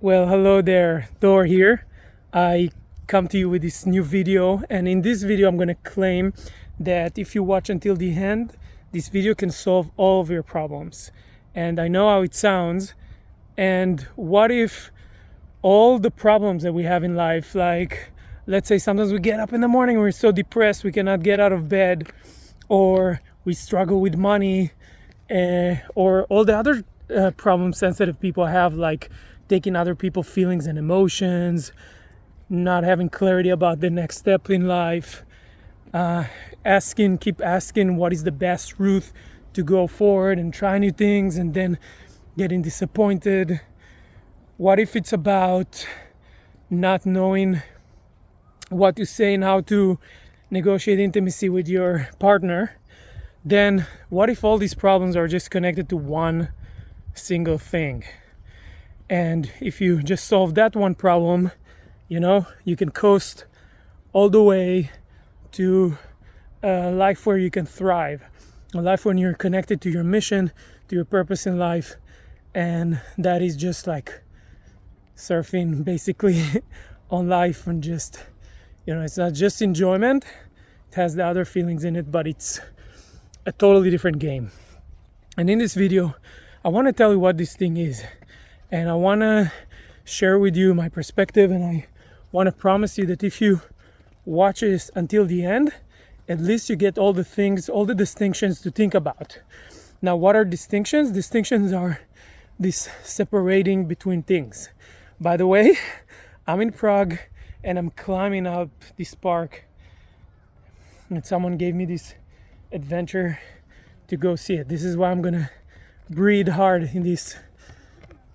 Well, hello there, Thor here. I come to you with this new video, and in this video I'm going to claim that if you watch until the end, this video can solve all of your problems. And I know how it sounds, and what if all the problems that we have in life, like let's say sometimes we get up in the morning and we're so depressed we cannot get out of bed, or we struggle with money, or all the other problem sensitive people have, like taking other people's feelings and emotions, not having clarity about the next step in life, keep asking what is the best route to go forward and try new things and then getting disappointed. What if it's about not knowing what to say and how to negotiate intimacy with your partner? Then what if all these problems are just connected to one single thing? And if you just solve that one problem, you can coast all the way to a life where you can thrive, a life when you're connected to your mission, to your purpose in life. And that is just like surfing basically on life, and just, it's not just enjoyment, it has the other feelings in it, but it's a totally different game. And in this video, I want to tell you what this thing is. And I want to share with you my perspective, and I want to promise you that if you watch this until the end, at least you get all the things, all the distinctions to think about. Now, what are distinctions? Distinctions are this separating between things. By the way, I'm in Prague and I'm climbing up this park, and someone gave me this adventure to go see it. This is why I'm gonna breathe hard in this.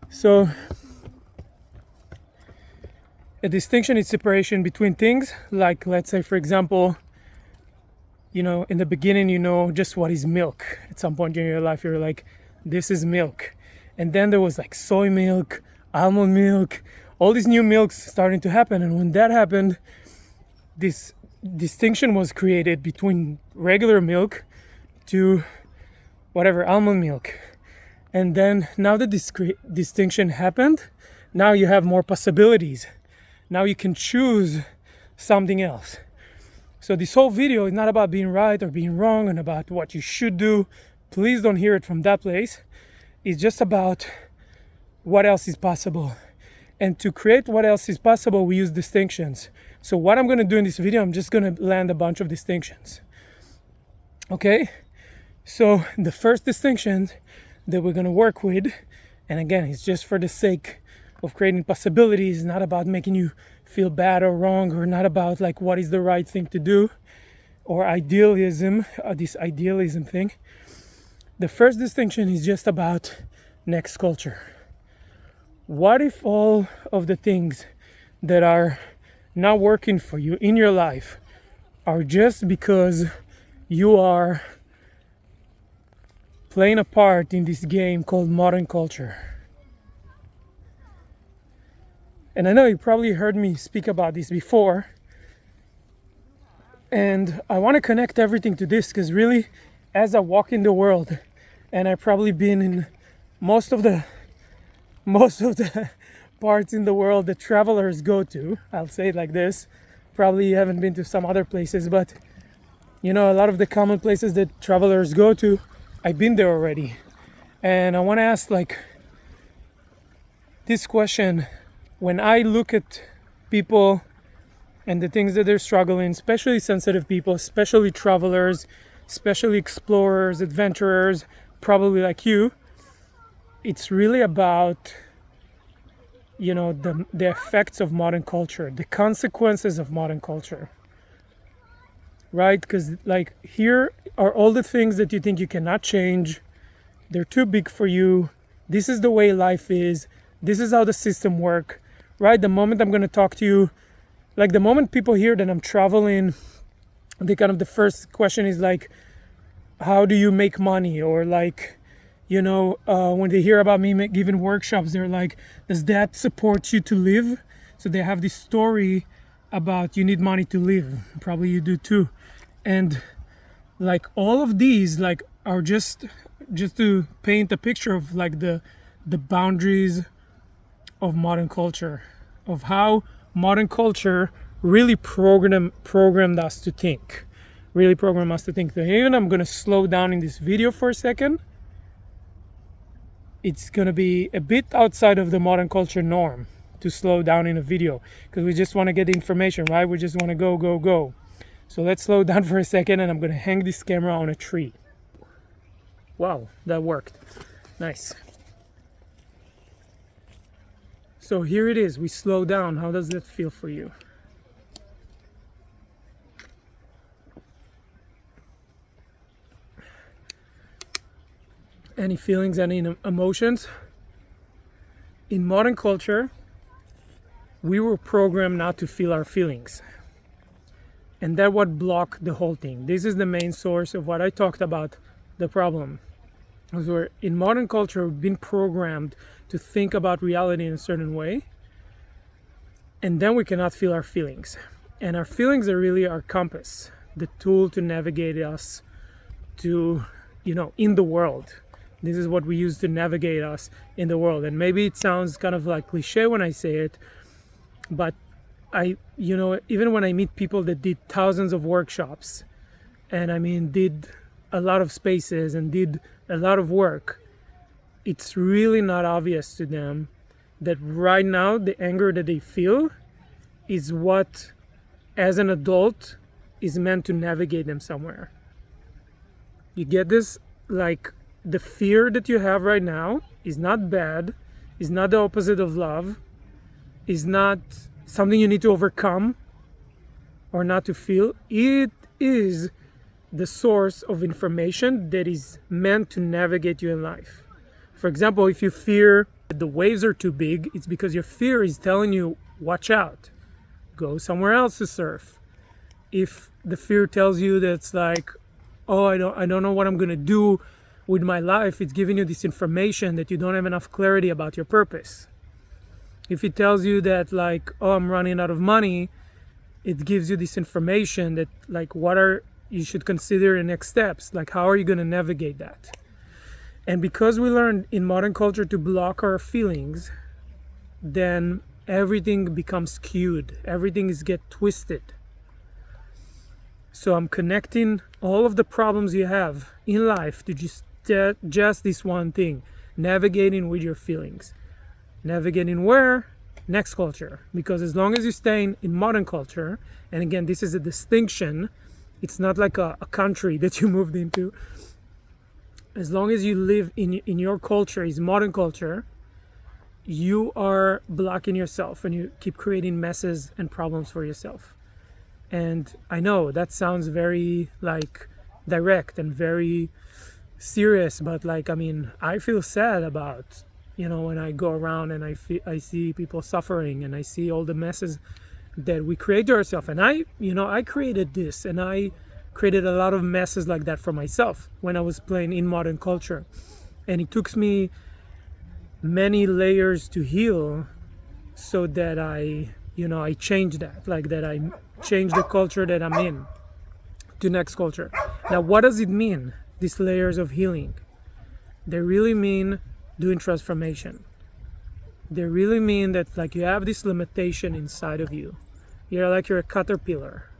So a distinction is separation between things. Like, let's say, for example, in the beginning, just what is milk. At some point in your life, you're like, this is milk. And then there was like soy milk, almond milk, all these new milks starting to happen. And when that happened, this distinction was created between regular milk to whatever, almond milk. And then now that this distinction happened, now you have more possibilities. Now you can choose something else. So this whole video is not about being right or being wrong and about what you should do. Please don't hear it from that place. It's just about what else is possible. And to create what else is possible, we use distinctions. So what I'm going to do in this video, I'm just going to land a bunch of distinctions. Okay? So the first distinction that we're going to work with, and again, it's just for the sake of creating possibilities, not about making you feel bad or wrong, or not about like what is the right thing to do, or idealism, this idealism thing. The first distinction is just about next culture. What if all of the things that are not working for you in your life are just because you are playing a part in this game called modern culture? And I know you probably heard me speak about this before, and I want to connect everything to this because really, as I walk in the world, and I've probably been in most of the parts in the world that travelers go to, I'll say it like this. Probably you haven't been to some other places, but a lot of the common places that travelers go to, I've been there already. And I want to ask this question. When I look at people and the things that they're struggling, especially sensitive people, especially travelers, especially explorers, adventurers, probably like you, it's really about the effects of modern culture, the consequences of modern culture, right? Because here are all the things that you think you cannot change. They're too big for you. This is the way life is. This is how the system works, right? The moment I'm going to talk to you, the moment people hear that I'm traveling, the first question is like, how do you make money? Or when they hear about me giving workshops, they're like, does that support you to live? So they have this story about you need money to live. Probably you do too. And all of these are just to paint a picture of the boundaries of modern culture, of how modern culture really programmed us to think. Really programmed us to think. So even I'm going to slow down in this video for a second. It's going to be a bit outside of the modern culture norm to slow down in a video, because we just want to get the information, right? We just want to go. So let's slow down for a second, and I'm going to hang this camera on a tree. Wow, that worked. Nice. So here it is. We slow down. How does that feel for you? Any feelings, any emotions? In modern culture, we were programmed not to feel our feelings. And that what blocked the whole thing. This is the main source of what I talked about, the problem. Because we're, in modern culture, we've been programmed to think about reality in a certain way. And then we cannot feel our feelings. And our feelings are really our compass, the tool to navigate us to, in the world. This is what we use to navigate us in the world. And maybe it sounds kind of like cliche when I say it, but even when I meet people that did thousands of workshops, and did a lot of spaces and did a lot of work, it's really not obvious to them that right now the anger that they feel is what, as an adult, is meant to navigate them somewhere. You get this? Like, the fear that you have right now is not bad, is not the opposite of love, is not something you need to overcome or not to feel. It is the source of information that is meant to navigate you in life. For example, if you fear that the waves are too big, it's because your fear is telling you, watch out, go somewhere else to surf. If the fear tells you that it's like, oh, I don't know what I'm gonna do with my life, it's giving you this information that you don't have enough clarity about your purpose. If it tells you that, like, oh, I'm running out of money, it gives you this information that, like, you should consider the next steps. Like, how are you going to navigate that? And because we learned in modern culture to block our feelings, then everything becomes skewed. Everything gets twisted. So I'm connecting all of the problems you have in life to just this one thing: navigating with your feelings. Navigating where? Next culture. Because as long as you stay in modern culture, and again, this is a distinction, it's not like a country that you moved into. As long as you live in your culture, is modern culture, you are blocking yourself and you keep creating messes and problems for yourself. And I know that sounds very like direct and very serious, but I feel sad about, when I go around and I see people suffering and I see all the messes that we create to ourselves. And I created this, and I created a lot of messes like that for myself when I was playing in modern culture. And it took me many layers to heal so that I changed that, I changed the culture that I'm in to next culture. Now, what does it mean, these layers of healing? They really mean doing transformation. They really mean that, you have this limitation inside of you. You're a caterpillar.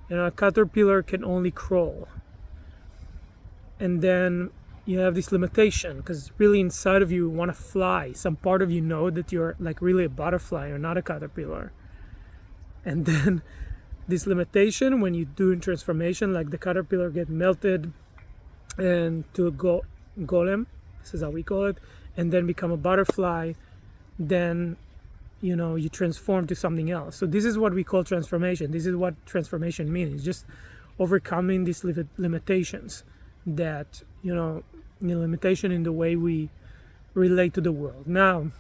A caterpillar can only crawl. And then you have this limitation because really inside of you want to fly. Some part of you know that you're really a butterfly or not a caterpillar. And then this limitation, when you do in transformation, the caterpillar get melted and to a golem, this is how we call it, and then become a butterfly, then you transform to something else. So this is what we call transformation. This is what transformation means. It's just overcoming these limitations that, limitation in the way we relate to the world. Now,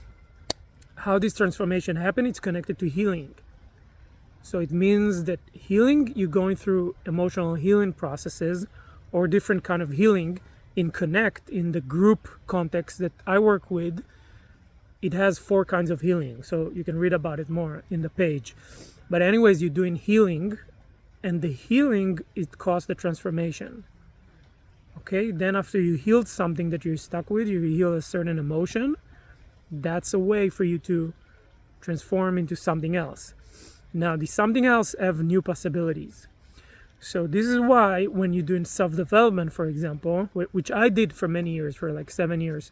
how this transformation happens, it's connected to healing. So it means that healing, you're going through emotional healing processes or different kind of healing in the group context that I work with. It has 4 kinds of healing, so you can read about it more in the page. But anyways, you're doing healing, and the healing, it caused the transformation. Okay, then after you healed something that you're stuck with, you heal a certain emotion, that's a way for you to transform into something else. Now, the something else have new possibilities. So this is why when you're doing self-development, for example, which I did for many years, for like 7 years,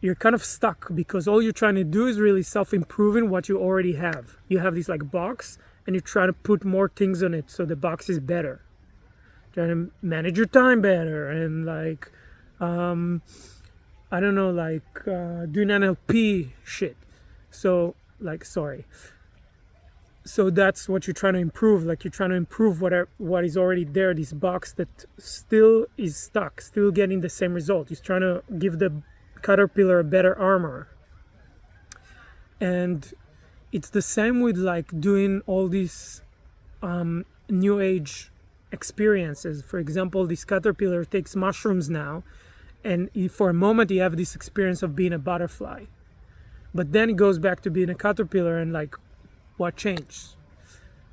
you're kind of stuck because all you're trying to do is really self-improving what you already have. You have this like box and you're trying to put more things on it so the box is better. Trying to manage your time better and like, I don't know, like doing NLP shit. So like, sorry. So that's what you're trying to improve. Like you're trying to improve what is already there, this box that still is stuck, still getting the same result. You're trying to give the caterpillar a better armor. And it's the same with like doing all these new age experiences. For example, this caterpillar takes mushrooms now, and for a moment you have this experience of being a butterfly. But then it goes back to being a caterpillar, and like, what changed?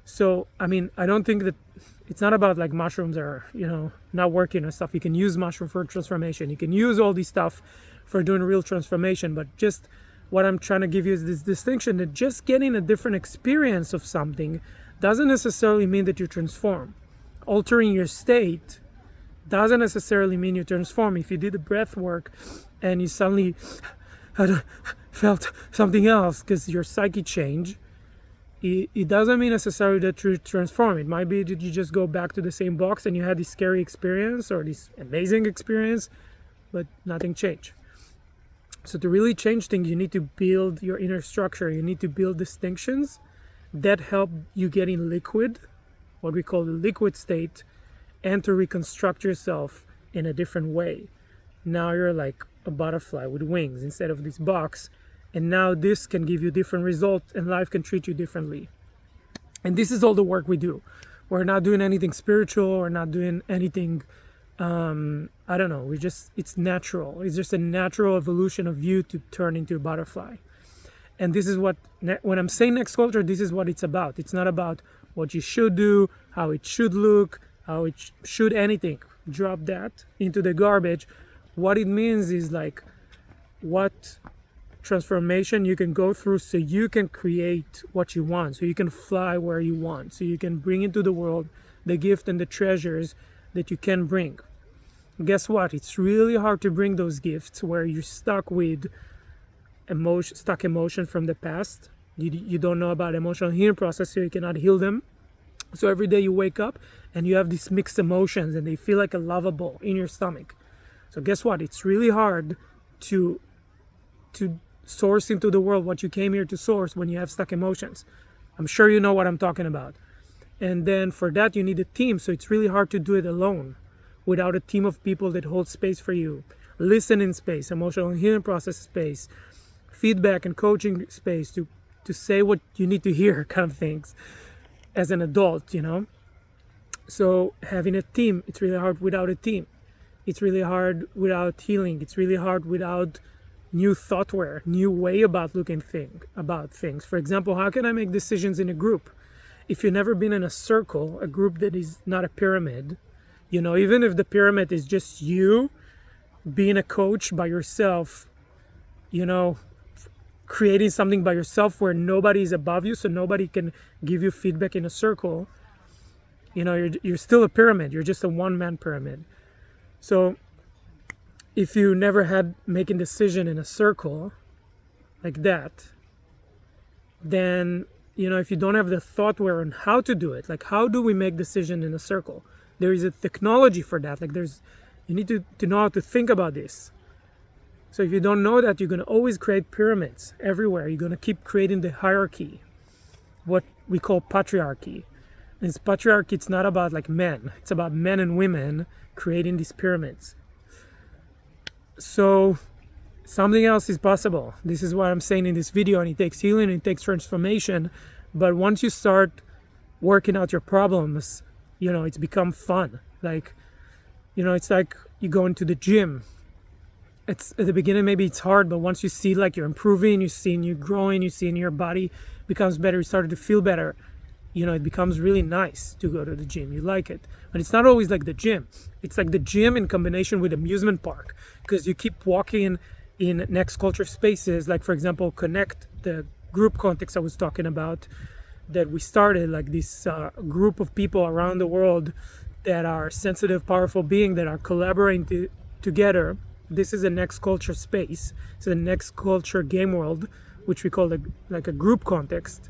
So, I mean, I don't think that it's not about like mushrooms are, not working and stuff. You can use mushroom for transformation. You can use all this stuff for doing real transformation. But just what I'm trying to give you is this distinction that just getting a different experience of something doesn't necessarily mean that you transform. Altering your state doesn't necessarily mean you transform. If you did the breath work and you suddenly felt something else because your psyche changed, it doesn't mean necessarily that you transform. It might be that you just go back to the same box and you had this scary experience or this amazing experience, but nothing changed. So to really change things, you need to build your inner structure. You need to build distinctions that help you get in liquid, what we call the liquid state, and to reconstruct yourself in a different way. Now you're like a butterfly with wings instead of this box. And now this can give you different results and life can treat you differently. And this is all the work we do. We're not doing anything spiritual. We're not doing anything, I don't know. It's natural. It's just a natural evolution of you to turn into a butterfly. And this is what, when I'm saying next culture, this is what it's about. It's not about what you should do, how it should look, how it should anything. Drop that into the garbage. What it means is like what transformation you can go through so you can create what you want, so you can fly where you want, so you can bring into the world the gift and the treasures that you can bring. Guess what? It's really hard to bring those gifts where you're stuck with emotion from the past. You don't know about emotional healing process, so you cannot heal them. So every day you wake up and you have these mixed emotions and they feel like a lava ball in your stomach. So guess what? It's really hard to source into the world what you came here to source when you have stuck emotions. I'm sure you know what I'm talking about. And then for that you need a team, so it's really hard to do it alone without a team of people that hold space for you, listening space, emotional healing process space, feedback and coaching space to say what you need to hear kind of things as an adult, So having a team, it's really hard without a team. It's really hard without healing. It's really hard without new thoughtware, new way about about things. For example, how can I make decisions in a group? If you've never been in a circle, a group that is not a pyramid, even if the pyramid is just you being a coach by yourself, creating something by yourself where nobody is above you, so nobody can give you feedback in a circle, you're still a pyramid. You're just a one-man pyramid. So if you never had making decision in a circle like that, then, if you don't have the thoughtware on how to do it, like how do we make decision in a circle? There is a technology for that. Like you need to know how to think about this. So if you don't know that, you're going to always create pyramids everywhere. You're going to keep creating the hierarchy, what we call patriarchy. And this patriarchy, it's not about like men. It's about men and women creating these pyramids. So something else is possible. This is what I'm saying in this video, and it takes healing, it takes transformation. But once you start working out your problems, it's become fun. Like, it's like you go into the gym. It's at the beginning, maybe it's hard, but once you see like you're improving, you see you growing, you see your body becomes better, you start to feel better. It becomes really nice to go to the gym. You like it. But it's not always like the gym. It's like the gym in combination with amusement park, because you keep walking in next culture spaces, like for example, Connect, the group context I was talking about, that we started, like this group of people around the world that are sensitive, powerful beings that are collaborating together. This is a next culture space. It's a next culture game world, which we call like a group context.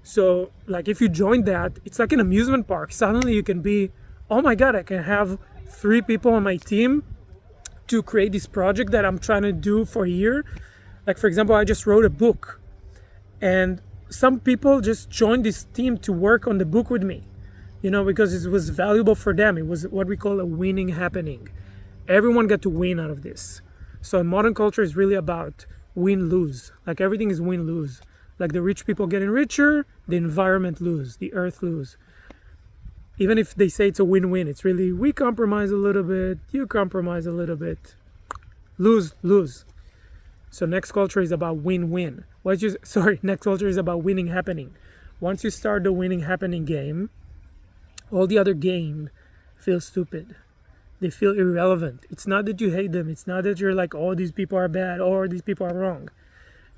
So like if you join that, it's like an amusement park. Suddenly you can be, oh my God, I can have 3 people on my team to create this project that I'm trying to do for a year. Like for example, I just wrote a book, and some people just joined this team to work on the book with me, because it was valuable for them. It was what we call a winning happening. Everyone got to win out of this. So modern culture is really about win-lose. Like everything is win-lose. Like the rich people getting richer, the environment lose, the earth lose. Even if they say it's a win-win, it's really, we compromise a little bit, you compromise a little bit. Lose, lose. So next culture is about win-win. Next culture is about winning happening. Once you start the winning happening game, all the other game feels stupid. They feel irrelevant. It's not that you hate them. It's not that you're like, oh, these people are bad or these people are wrong.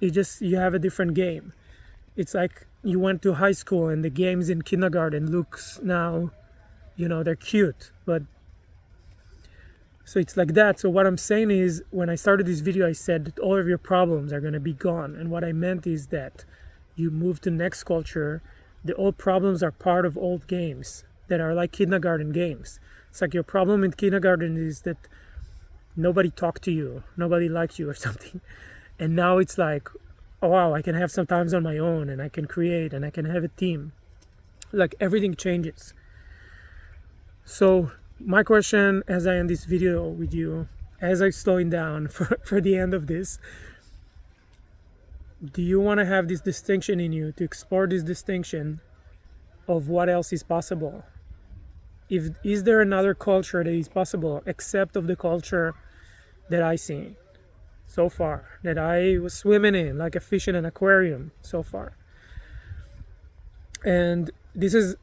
You have a different game. It's like you went to high school and the games in kindergarten looks now, they're cute. So it's like that. So what I'm saying is, when I started this video, I said that all of your problems are going to be gone. And what I meant is that you move to next culture, the old problems are part of old games that are like kindergarten games. It's like your problem in kindergarten is that nobody talked to you, nobody liked you or something. And now it's like, oh wow, I can have some times on my own, and I can create, and I can have a team. Like everything changes. So my question as I end this video with you, as I'm slowing down for the end of this, do you want to have this distinction in you, to explore this distinction of what else is possible? Is there another culture that is possible except of the culture that I see so far, that I was swimming in like a fish in an aquarium so far? And this is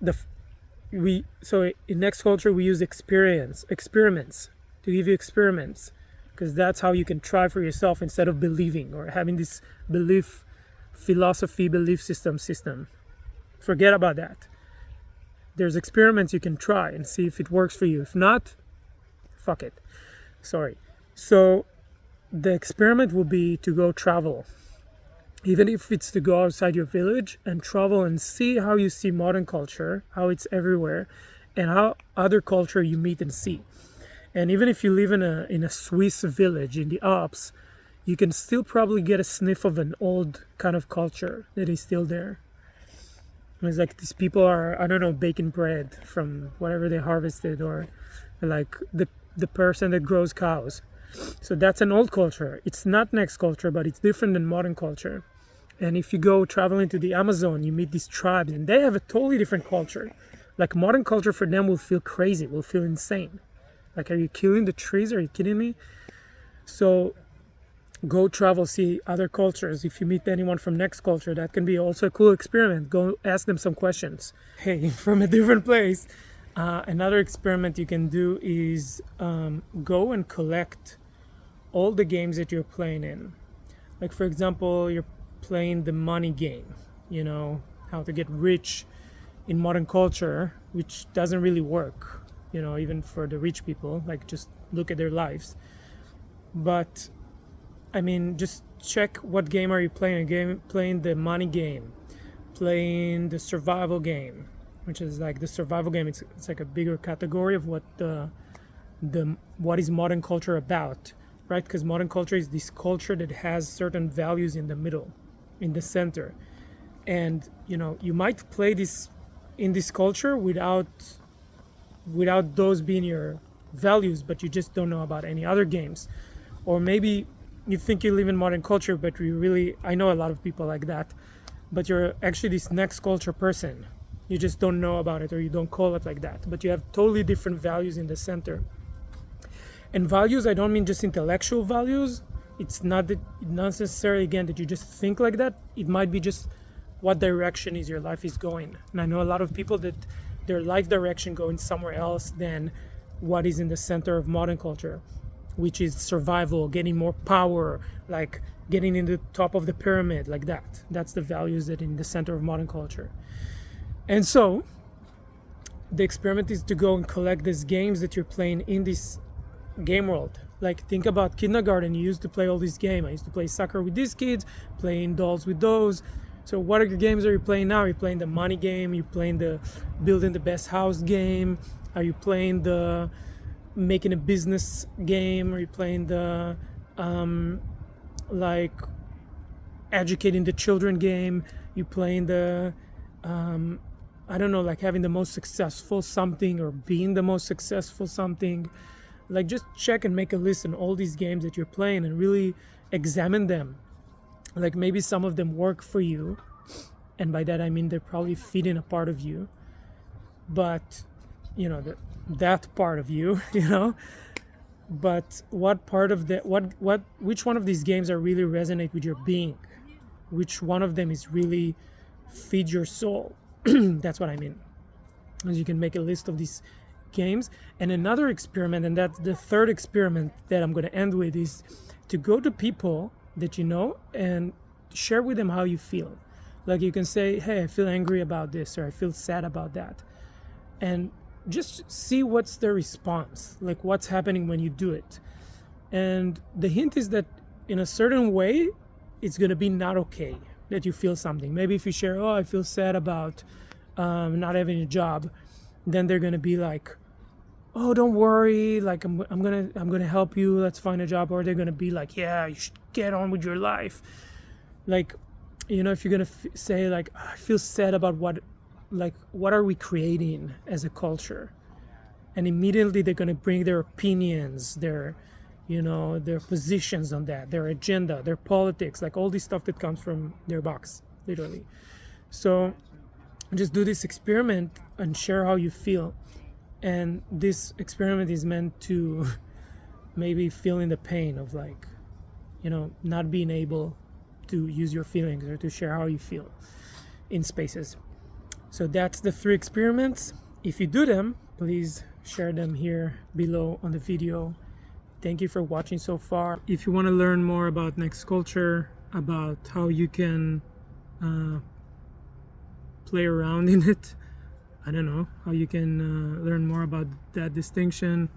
so in next culture we use experiments to give you experiments, because that's how you can try for yourself instead of believing or having this belief system. Forget about that. There's experiments you can try and see if it works for you. If not, fuck it. Sorry. So the experiment will be to go travel, even if it's to go outside your village and travel and see how you see modern culture, how it's everywhere, and how other culture you meet and see. And even if you live in a Swiss village in the Alps, you can still probably get a sniff of an old kind of culture that is still there. It's like these people are, I don't know, baking bread from whatever they harvested, or like the person that grows cows. So that's an old culture. It's not next culture, but it's different than modern culture. And if you go traveling to the Amazon, you meet these tribes, and they have a totally different culture. Like modern culture for them will feel crazy, will feel insane. Like, are you killing the trees? Are you kidding me? So go travel, see other cultures. If you meet anyone from next culture, that can be also a cool experiment. Go ask them some questions. Hey, from a different place. Another experiment you can do is go and collect all the games that you're playing in. Like for example, you're playing the money game, how to get rich in modern culture, which doesn't really work, even for the rich people. Like just look at their lives. But I mean, just check what game are you playing. Playing the money game, playing the survival game, which is like the survival game. It's like a bigger category of what what is modern culture about, right? Because modern culture is this culture that has certain values in the middle, in the center, and you might play this in this culture without those being your values, but you just don't know about any other games. Or maybe you think you live in modern culture, but I know a lot of people like that, but you're actually this next culture person. You just don't know about it, or you don't call it like that, but you have totally different values in the center. And values, I don't mean just intellectual values. It's not necessarily, again, that you just think like that. It might be just what direction is your life is going. And I know a lot of people that their life direction going somewhere else than what is in the center of modern culture. which is survival, getting more power, like getting in the top of the pyramid, like that. That's the values that in the center of modern culture. And so the experiment is to go and collect these games that you're playing in this game world. Like, think about kindergarten. You used to play all these games. I used to play soccer with these kids, playing dolls with those. So what are the games are you playing now? You're playing the money game, you're playing the building the best house game, are you playing the making a business game, are you playing the like educating the children game, you playing the I don't know, like having the most successful something or being the most successful something. Like, just check and make a list on all these games that you're playing and really examine them. Like, maybe some of them work for you, and by that I mean they're probably feeding a part of you, but you know, that part of you, you know. But what part of the which one of these games are really resonate with your being? Which one of them is really feed your soul? That's what I mean. As you can make a list of these games. And another experiment, and that's the third experiment that I'm going to end with, is to go to people that you know and share with them how you feel. Like, you can say, hey, I feel angry about this, or I feel sad about that, and just see what's their response, like what's happening when you do it. And the hint is that in a certain way it's going to be not okay that you feel something. Maybe if you share, oh, I feel sad about not having a job, then they're going to be like, oh, don't worry, like I'm gonna help you, let's find a job. Or they're gonna be like, yeah, you should get on with your life. Like, you know, if you're gonna say like, I feel sad about what are we creating as a culture, and immediately they're gonna bring their opinions, their, you know, their positions on that, their agenda, their politics, like all this stuff that comes from their box, literally. So just do this experiment and share how you feel. And this experiment is meant to maybe feeling the pain of, like, you know, not being able to use your feelings or to share how you feel in spaces. So that's the 3 experiments. If you do them, please share them here below on the video. Thank you for watching so far. If you want to learn more about Next Culture, about how you can play around in it, I don't know, how you can learn more about that distinction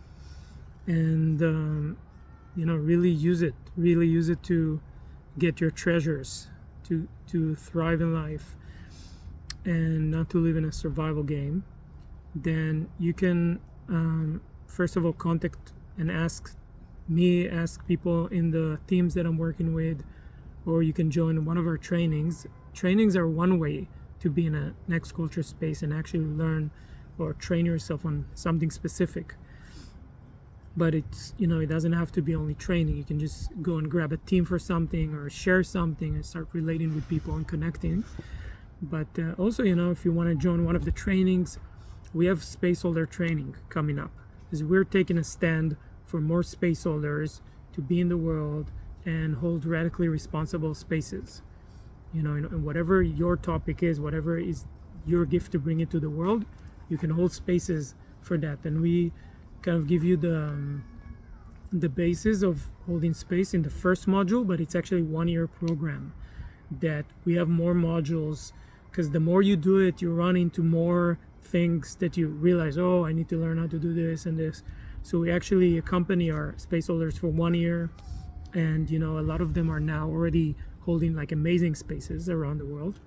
and, you know, really use it to get your treasures, to thrive in life and not to live in a survival game, then you can, first of all, contact and ask me, ask people in the teams that I'm working with, or you can join one of our trainings. Trainings are one way to be in a Next Culture space and actually learn or train yourself on something specific. But it's, you know, it doesn't have to be only training. You can just go and grab a team for something or share something and start relating with people and connecting. But also, you know, if you want to join one of the trainings, we have Spaceholder training coming up, because we're taking a stand for more spaceholders to be in the world and hold radically responsible spaces. You know, and whatever your topic is, whatever is your gift to bring into the world, you can hold spaces for that. And we kind of give you the basis of holding space in the first module, but it's actually 1-year program that we have more modules, because the more you do it, you run into more things that you realize, oh, I need to learn how to do this and this. So we actually accompany our spaceholders for 1 year, and, you know, a lot of them are now already holding like amazing spaces around the world.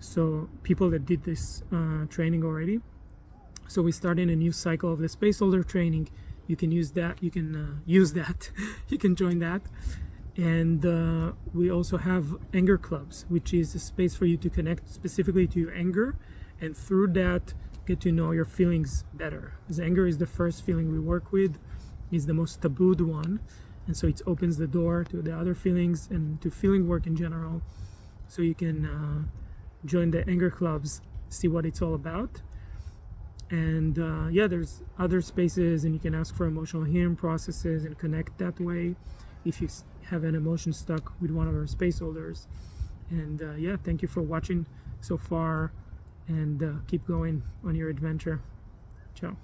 So people that did this training already. So we started a new cycle of the Spaceholder training. You can use that. You can use that. You can join that. And we also have anger clubs, which is a space for you to connect specifically to your anger, and through that get to know your feelings better. Because anger is the first feeling we work with, is the most tabooed one. And so it opens the door to the other feelings and to feeling work in general. So you can join the anger clubs, see what it's all about. And yeah, there's other spaces, and you can ask for emotional healing processes and connect that way if you have an emotion stuck with one of our spaceholders. And yeah, thank you for watching so far, and keep going on your adventure. Ciao.